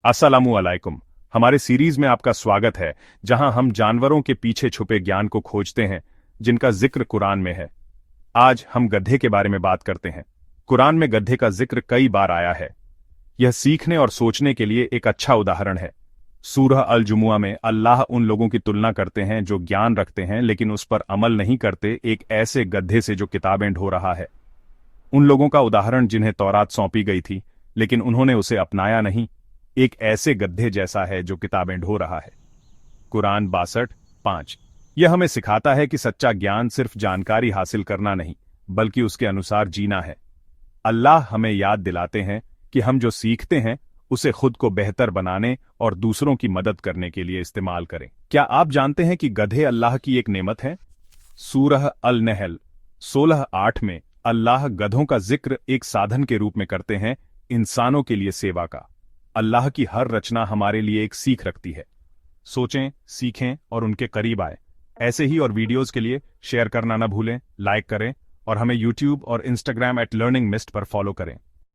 अस्सलामु अलैकुम। हमारे सीरीज में आपका स्वागत है, जहां हम जानवरों के पीछे छुपे ज्ञान को खोजते हैं, जिनका जिक्र कुरान में है। आज हम गधे के बारे में बात करते हैं। कुरान में गधे का जिक्र कई बार आया है। यह सीखने और सोचने के लिए एक अच्छा उदाहरण है। सूरह अल जुमुआ में अल्लाह उन लोगों की तुलना करते हैं जो ज्ञान रखते हैं लेकिन उस पर अमल नहीं करते, एक ऐसे गधे से जो किताबें ढो रहा है। उन लोगों का उदाहरण जिन्हें तौरात सौंपी गई थी लेकिन उन्होंने उसे अपनाया नहीं, एक ऐसे गधे जैसा है जो किताबें ढो रहा है। कुरान 62:5 यह हमें सिखाता है कि सच्चा ज्ञान सिर्फ जानकारी हासिल करना नहीं, बल्कि उसके अनुसार जीना है। अल्लाह हमें याद दिलाते हैं कि हम जो सीखते हैं उसे खुद को बेहतर बनाने और दूसरों की मदद करने के लिए इस्तेमाल करें। क्या आप जानते हैं कि गधे अल्लाह की एक नेमत है? सूरह अल नहल 16:8 में अल्लाह गधों का जिक्र एक साधन के रूप में करते हैं, इंसानों के लिए सेवा का। अल्लाह की हर रचना हमारे लिए एक सीख रखती है। सोचें, सीखें और उनके करीब आए। ऐसे ही और वीडियोस के लिए शेयर करना न भूलें, लाइक करें और हमें यूट्यूब और इंस्टाग्राम @लर्निंग मिस्ट पर फॉलो करें।